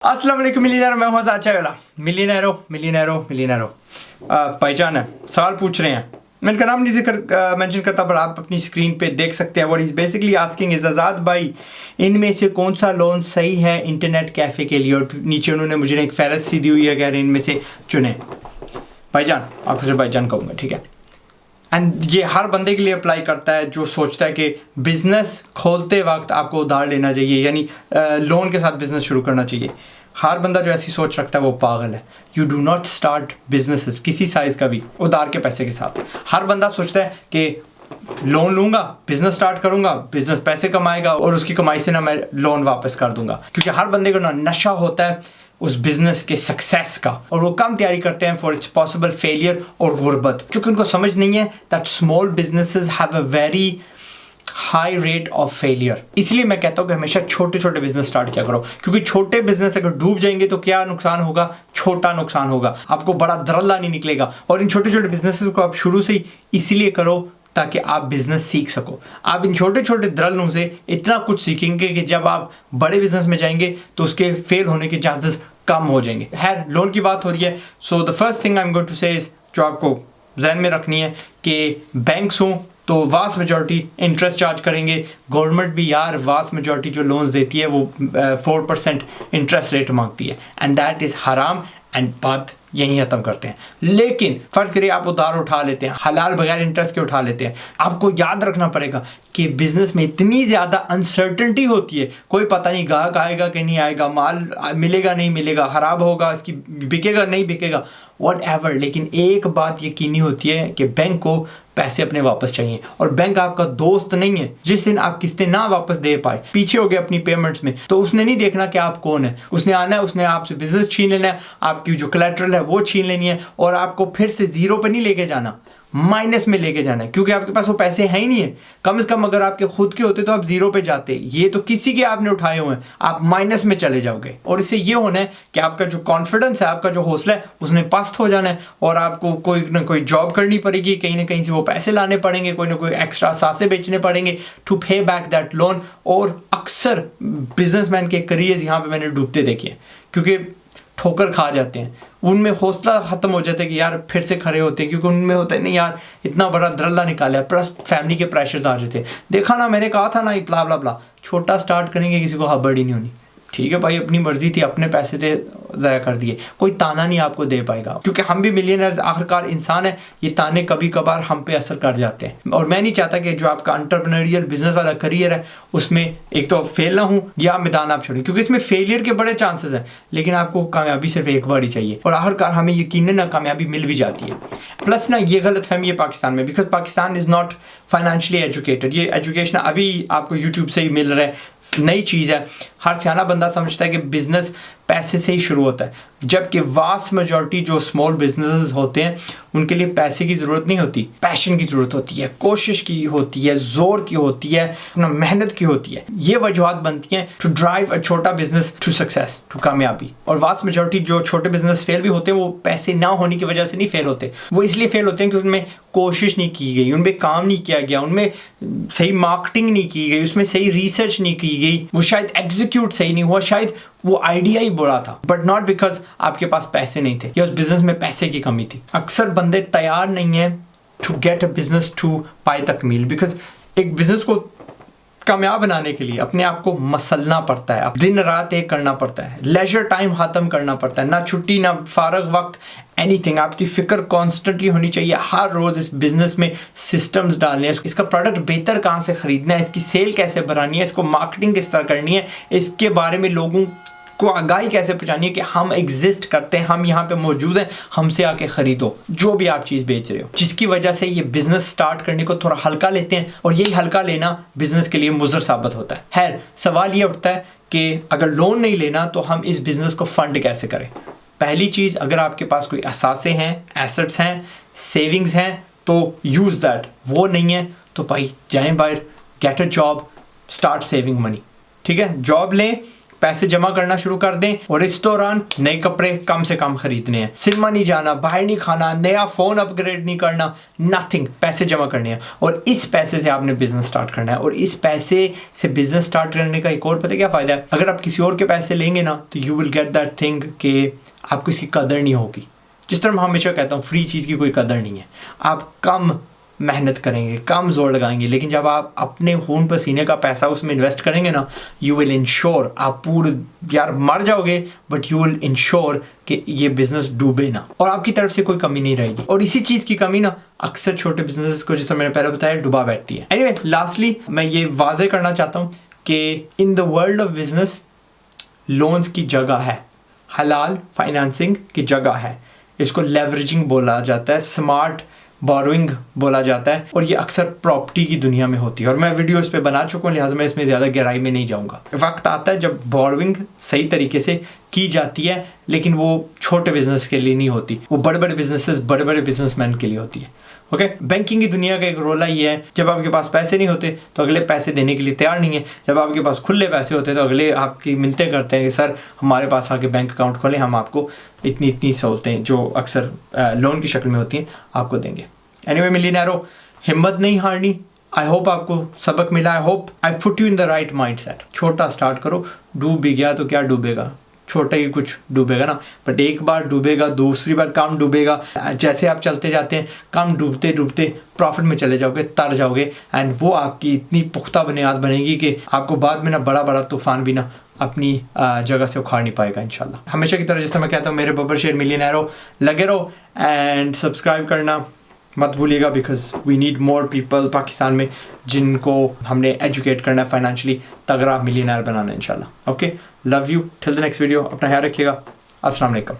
अस्सलाम वालेकुम मिलियनेयर, मैं हूं आचार्य। मिलियनेरो पहचान है, सवाल पूछ रहे हैं। मैं इनका नाम नहीं जिक्र मेंशन करता, पर आप अपनी स्क्रीन पे देख सकते हैं। What is basically asking is Azad भाई, इनमें से कौन सा लोन सही है इंटरनेट कैफ़े के लिए? और नीचे उन्होंने मुझे एक फहरिस्त सी दी हुई है, कह रहे हैं इनमें से चुने। भाईजान, आपको सिर्फ भाईजान कहूँगा, ठीक है। एंड ये हर बंदे के लिए अप्लाई करता है जो सोचता है कि बिज़नेस खोलते वक्त आपको उधार लेना चाहिए, यानी लोन के साथ बिज़नेस शुरू करना चाहिए। हर बंदा जो ऐसी सोच रखता है वो पागल है। You do not start businesses किसी साइज़ का भी उधार के पैसे के साथ। हर बंदा सोचता है कि लोन लूँगा, बिज़नेस स्टार्ट करूँगा, बिज़नेस पैसे कमाएगा और उसकी कमाई से ना मैं लोन वापस कर दूँगा। क्योंकि हर बंदे को ना नशा होता है उस बिजनेस के सक्सेस का, और वो कम तैयारी करते हैं फॉर इट्स पॉसिबल फेलियर और गुर्बत, क्योंकि उनको समझ नहीं है that small businesses have a very high rate of failure. इसलिए मैं कहता हूँ कि हमेशा छोटे छोटे बिजनेस स्टार्ट किया करो, क्योंकि छोटे बिजनेस अगर डूब जाएंगे तो क्या नुकसान होगा? छोटा नुकसान होगा, आपको बड़ा दरल्ला नहीं निकलेगा। और इन छोटे छोटे बिजनेसेस को आप शुरू से ही इसलिए करो ताकि आप बिजनेस सीख सको। आप इन छोटे छोटे दरल्लों से इतना कुछ सीखेंगे कि जब आप बड़े बिजनेस में जाएंगे तो उसके फेल होने के चांसेस कम हो जाएंगे। खैर, लोन की बात हो रही है, so the first thing I am going to say is, जो आपको जहन में रखनी है कि बैंक्स हों तो वास्ट मेजॉरिटी इंटरेस्ट चार्ज करेंगे। गवर्नमेंट भी यार वास्ट मेजॉरिटी जो लोन्स देती है वो 4% इंटरेस्ट रेट मांगती है, एंड दैट इज़ हराम। एंड बात यहीं ख़त्म करते हैं। लेकिन फ़र्ज़ करिए आप उधार उठा लेते हैं, हलाल बगैर इंटरेस्ट के उठा लेते हैं। आपको याद रखना पड़ेगा कि बिज़नेस में इतनी ज़्यादा अनसर्टनटी होती है, कोई पता नहीं ग्राहक आएगा कि नहीं आएगा, माल मिलेगा नहीं मिलेगा, ख़राब होगा, इसकी बिकेगा नहीं बिकेगा, वट एवर। लेकिन एक बात यकीनी होती है कि बैंक को पैसे अपने वापस चाहिए, और बैंक आपका दोस्त नहीं है। जिस दिन आप किस्तें ना वापस दे पाए, पीछे हो गए अपनी पेमेंट्स में, तो उसने नहीं देखना कि आप कौन है। उसने आना है, उसने आपसे बिजनेस छीन लेना है, आपकी जो कोलैटरल है वो छीन लेनी है, और आपको फिर से जीरो पे नहीं लेके जाना, माइनस में लेके जाना है, क्योंकि आपके पास वो पैसे हैं ही नहीं है। कम से कम अगर आपके खुद के होते तो आप जीरो पे जाते। ये तो किसी के आपने उठाए हुए हैं, आप माइनस में चले जाओगे। और इससे ये होना है कि आपका जो कॉन्फिडेंस है, आपका जो हौसला है, उसने पस्त हो जाना है, और आपको कोई ना कोई जॉब करनी पड़ेगी, कहीं ना कहीं से वो पैसे लाने पड़ेंगे, कोई ना कोई एक्स्ट्रा सासे बेचने पड़ेंगे टू पे बैक दैट लोन। और अक्सर बिजनेसमैन के करियर यहाँ पे मैंने डूबते देखे, क्योंकि ठोकर खा जाते हैं, उनमें हौसला ख़त्म हो जाता है कि यार फिर से खड़े होते हैं, क्योंकि उनमें होता है नहीं यार इतना बड़ा दरल्ला निकाला है, प्लस फैमिली के प्रेशर्स आ रहे थे। देखा ना, मैंने कहा था ना, ब्ला ब्ला ब्ला। छोटा स्टार्ट करेंगे, किसी को खबर ही नहीं होनी। ठीक है भाई, अपनी मर्जी थी, अपने पैसे थे ज़ाया कर दिए, कोई ताना नहीं आपको दे पाएगा, क्योंकि हम भी मिलियनर्स आखिरकार इंसान है। ये ताने कभी कभार हम पे असर कर जाते हैं, और मैं नहीं चाहता कि जो आपका एंटरप्रेन्योरियल बिजनेस वाला करियर है उसमें एक तो आप फेल ना हो या मैदान आप छोड़ें, क्योंकि इसमें फेलियर के बड़े चांसेस हैं। लेकिन आपको कामयाबी सिर्फ एक बार ही चाहिए, और आखिरकार हमें यकीनन ना कामयाबी मिल भी जाती है। प्लस ना ये गलत फहमी है पाकिस्तान में, because Pakistan is not financially educated. ये एजुकेशन अभी आपको यूट्यूब से ही मिल रहा है, नई चीज़ है। हर सियाना बंदा समझता है कि बिजनेस पैसे से ही शुरू होता है, जबकि वास्ट मेजॉरिटी जो स्मॉल बिजनेसेस होते हैं उनके लिए पैसे की ज़रूरत नहीं होती, पैशन की ज़रूरत होती है, कोशिश की होती है, जोर की होती है, अपना मेहनत की होती है। ये वजूहत बनती हैं टू ड्राइव अ छोटा बिजनेस टू सक्सेस, टू कामयाबी। और वास्ट मेजॉरिटी जो छोटे बिजनेस फेल भी होते हैं, वो पैसे ना होने की वजह से नहीं फेल होते, वो इसलिए फेल होते हैं कि उनमें कोशिश नहीं की गई, उनमें काम नहीं किया गया, उनमें सही मार्केटिंग नहीं की गई, उसमें सही रिसर्च नहीं की गई, वो शायद एग्जीक्यूट सही नहीं हुआ, शायद वो आइडिया ही बुरा था, बट नॉट बिकॉज आपके पास पैसे नहीं थे या उस बिजनेस में पैसे की कमी थी। अक्सर बंदे तैयार नहीं है to get a business to पाए तकमील, बिकॉज एक बिजनेस को कामयाब बनाने के लिए अपने आप को मसलना पड़ता है, दिन रात एक करना पड़ता है, लेजर टाइम ख़त्म करना पड़ता है, ना छुट्टी ना फारग वक्त, एनीथिंग। आपकी फिक्र कॉन्स्टेंटली होनी चाहिए हर रोज़ इस बिजनेस में। सिस्टम्स डालने हैं, इसका प्रोडक्ट बेहतर कहाँ से ख़रीदना है, इसकी सेल कैसे बढ़ानी है, इसको मार्केटिंग किस तरह करनी है, इसके बारे में लोगों को आगाही कैसे पहुंचानी है कि हम एग्जिस्ट करते हैं, हम यहाँ पे मौजूद हैं, हमसे आके ख़रीदो जो भी आप चीज़ बेच रहे हो। जिसकी वजह से ये बिज़नेस स्टार्ट करने को थोड़ा हल्का लेते हैं, और यही हल्का लेना बिज़नेस के लिए मुज़र साबित होता है। खैर, सवाल ये उठता है कि अगर लोन नहीं लेना तो हम इस बिज़नेस को फ़ंड कैसे करें? पहली चीज़, अगर आपके पास कोई असासे हैं, एसेट्स हैं, सेविंग्स हैं, तो यूज़ दैट। वो नहीं है तो भाई जाएँ बाहर, get a job, start saving money. ठीक है, जॉब लें, पैसे जमा करना शुरू कर दें और इस दौरान नए कपड़े कम से कम खरीदने हैं, सिनेमा नहीं जाना, बाहर नहीं खाना, नया फोन अपग्रेड नहीं करना, नथिंग, पैसे जमा करने हैं और इस पैसे से आपने बिजनेस स्टार्ट करना है। और इस पैसे से बिजनेस स्टार्ट करने का एक और पता क्या फायदा है, अगर आप किसी और के पैसे लेंगे ना तो you will get that thing कि आपको इसकी कदर नहीं होगी। जिस तरह मैं हमेशा कहता हूँ फ्री चीज़ की कोई कदर नहीं है। आप कम मेहनत करेंगे, कम जोर लगाएंगे, लेकिन जब आप अपने खून पसीने का पैसा उसमें इन्वेस्ट करेंगे ना, यू विल इंश्योर, आप पूरे यार मर जाओगे बट यू विल इंश्योर कि ये बिजनेस डूबे ना और आपकी तरफ से कोई कमी नहीं रहेगी। और इसी चीज़ की कमी ना अक्सर छोटे बिजनेस को, जैसे मैंने पहले बताया, डुबा बैठती है। एनीवे, लास्टली मैं ये वाजे करना चाहता हूँ कि in the world of business loans की जगह है, हलाल फाइनेंसिंग की जगह है। इसको लेवरेजिंग बोला जाता है, स्मार्ट बोरोइंग बोला जाता है और ये अक्सर प्रॉपर्टी की दुनिया में होती है और मैं वीडियो इस पे बना चुका हूँ, लिहाजा मैं इसमें ज़्यादा गहराई में नहीं जाऊँगा। वक्त आता है जब बोरोइंग सही तरीके से की जाती है, लेकिन वो छोटे बिजनेस के लिए नहीं होती, वो बड़े बड़े बिजनेसेस, बड़े बड़े बिजनेसमैन के लिए होती है। ओके, बैंकिंग की दुनिया का एक रोला ये है, जब आपके पास पैसे नहीं होते तो अगले पैसे देने के लिए तैयार नहीं है, जब आपके पास खुले पैसे होते हैं तो अगले आपकी मिन्नतें करते हैं कि सर हमारे पास आके बैंक अकाउंट खोलें, हम आपको इतनी सहूलतें जो अक्सर लोन की शक्ल में होती हैं आपको देंगे। एनीवे मिलियनेरो, हिम्मत नहीं हारनी। आई होप आपको सबक मिला। I hope I put you in the right mind set. छोटा स्टार्ट करो, डूब भी गया तो क्या डूबेगा, छोटा ही कुछ डूबेगा ना, बट एक बार डूबेगा, दूसरी बार कम डूबेगा। जैसे आप चलते जाते हैं कम डूबते डूबते प्रॉफिट में चले जाओगे, तर जाओगे एंड वो आपकी इतनी पुख्ता बुनियाद बनेगी कि आपको बाद में ना बड़ा बड़ा तूफान भी ना अपनी जगह से उखाड़ नहीं पाएगा इंशाल्लाह। हमेशा की तरह जिस तरह मैं कहता हूँ, मेरे बब्बर शेर मिलियनेरो लगे रहो एंड सब्सक्राइब करना मत भूलिएगा, because we need more people Pakistan में जिनको हमने एजुकेट करना है, फाइनेंशियली तगड़ा मिलियनेयर बनाना है इंशाल्लाह। Okay, love you, till the next video, अपना ख्याल रखिएगा। अस्सलाम वालेकुम।